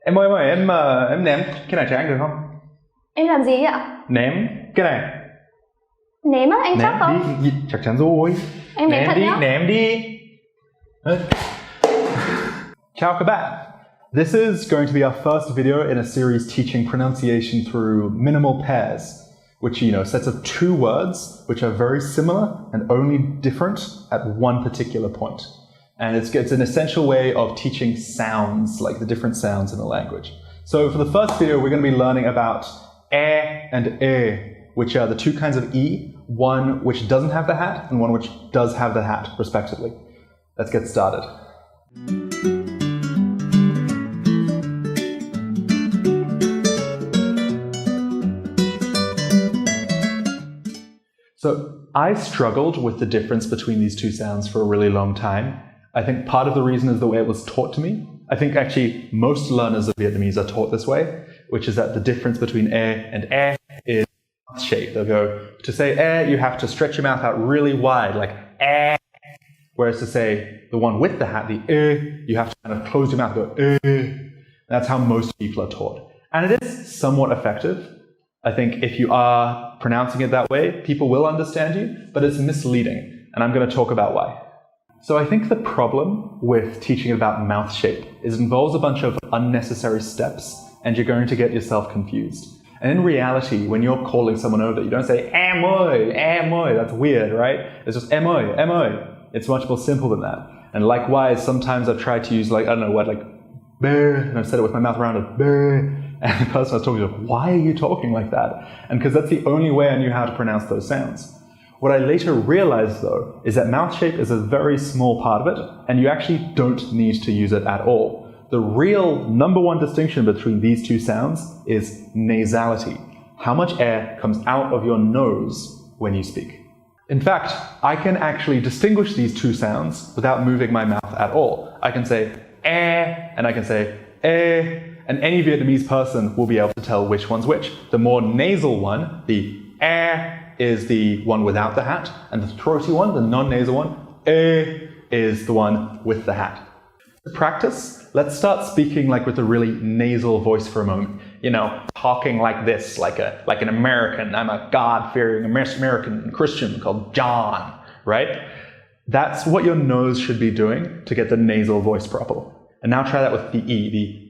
Em ơi, em ném cái này cho anh được không? Em làm gì ạ? Ném cái này. Ném á, anh chắc Ném không? đi, chắc chắn rồi. Em ném thật đi, nhá. ném đi. Ciao các bạn. This is going to be our first video in a series teaching pronunciation through minimal pairs, which, sets of two words which are very similar and only different at one particular point. And it's an essential way of teaching sounds, like the different sounds in the language. So for the first video, we're going to be learning about and which are the two kinds of E, one which doesn't have the hat and one which does have the hat, respectively. Let's get started. So I struggled with the difference between these two sounds for a really long time. I think part of the reason is the way it was taught to me. I think actually most learners of Vietnamese are taught this way, which is that the difference between and is mouth shape. They'll go, to say you have to stretch your mouth out really wide, like whereas to say the one with the hat, the you have to kind of close your mouth and go That's how most people are taught. And it is somewhat effective. I think if you are pronouncing it that way, people will understand you, but it's misleading, and I'm going to talk about why. So I think the problem with teaching about mouth shape is it involves a bunch of unnecessary steps, and you're going to get yourself confused. And in reality, when you're calling someone over, you don't say em ơi, that's weird, right? It's just em ơi. It's much more simple than that. And likewise, sometimes I've tried to use bear, and I've said it with my mouth around it, bear. And the person I was talking to, why are you talking like that? And because that's the only way I knew how to pronounce those sounds. What I later realized, though, is that mouth shape is a very small part of it, and you actually don't need to use it at all. The real number one distinction between these two sounds is nasality. How much air comes out of your nose when you speak. In fact, I can actually distinguish these two sounds without moving my mouth at all. I can say and I can say and any Vietnamese person will be able to tell which one's which. The more nasal one, the is the one without the hat, and the throaty one, the non-nasal one, is the one with the hat. To practice, let's start speaking like with a really nasal voice for a moment. Talking like this, like an American. I'm a God-fearing American Christian called John, right? That's what your nose should be doing to get the nasal voice proper. And now try that with the E, the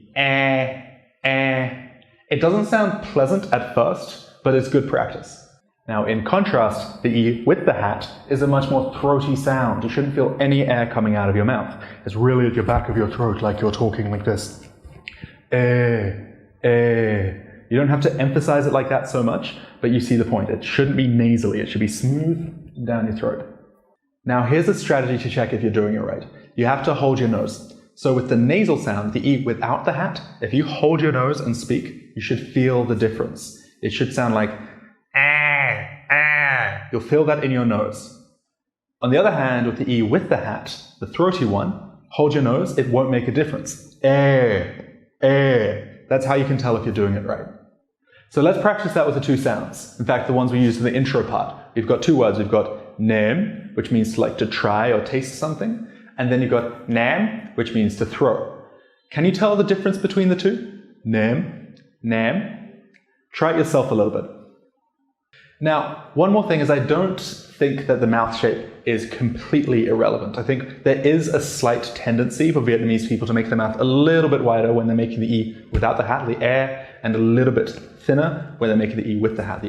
It doesn't sound pleasant at first, but it's good practice. Now, in contrast, the E with the hat is a much more throaty sound. You shouldn't feel any air coming out of your mouth. It's really at your back of your throat, like you're talking like this. You don't have to emphasize it like that so much, but you see the point. It shouldn't be nasally. It should be smooth down your throat. Now, here's a strategy to check if you're doing it right. You have to hold your nose. So with the nasal sound, the E without the hat, if you hold your nose and speak, you should feel the difference. It should sound like You'll feel that in your nose. On the other hand, with the E with the hat, the throaty one, hold your nose, it won't make a difference. That's how you can tell if you're doing it right. So let's practice that with the two sounds. In fact, the ones we used in the intro part. We've got two words. We've got nem, which means to try or taste something. And then you've got nam, which means to throw. Can you tell the difference between the two? Nem, nam. Try it yourself a little bit. Now, one more thing is I don't think that the mouth shape is completely irrelevant. I think there is a slight tendency for Vietnamese people to make their mouth a little bit wider when they're making the E without the hat, the and a little bit thinner when they're making the E with the hat, the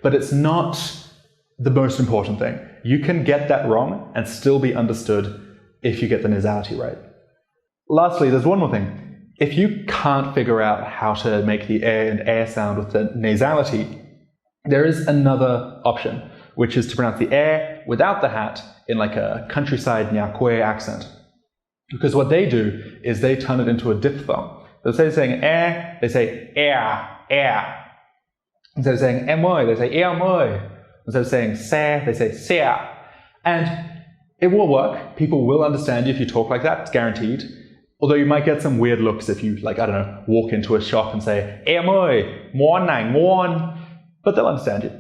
But it's not the most important thing. You can get that wrong and still be understood if you get the nasality right. Lastly, there's one more thing. If you can't figure out how to make the and sound with the nasality, there is another option, which is to pronounce the without the hat in like a countryside Nha Quê accent. Because what they do is they turn it into a diphthong. Instead of saying they say air. Instead of saying em ơi, they say em ơi. Instead of saying se, they say sea. And it will work. People will understand you if you talk like that. It's guaranteed. Although you might get some weird looks if you, walk into a shop and say em ơi, món này ngon. But they'll understand you.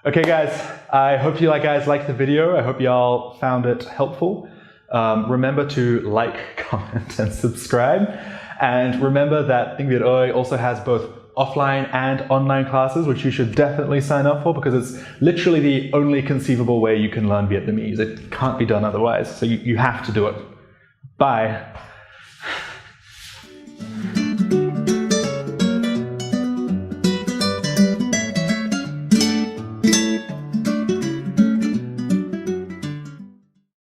Okay guys, I hope you guys liked the video. I hope y'all found it helpful. Remember to like, comment, and subscribe. And remember that Tieng Viet Oi also has both offline and online classes, which you should definitely sign up for because it's literally the only conceivable way you can learn Vietnamese. It can't be done otherwise, so you have to do it. Bye.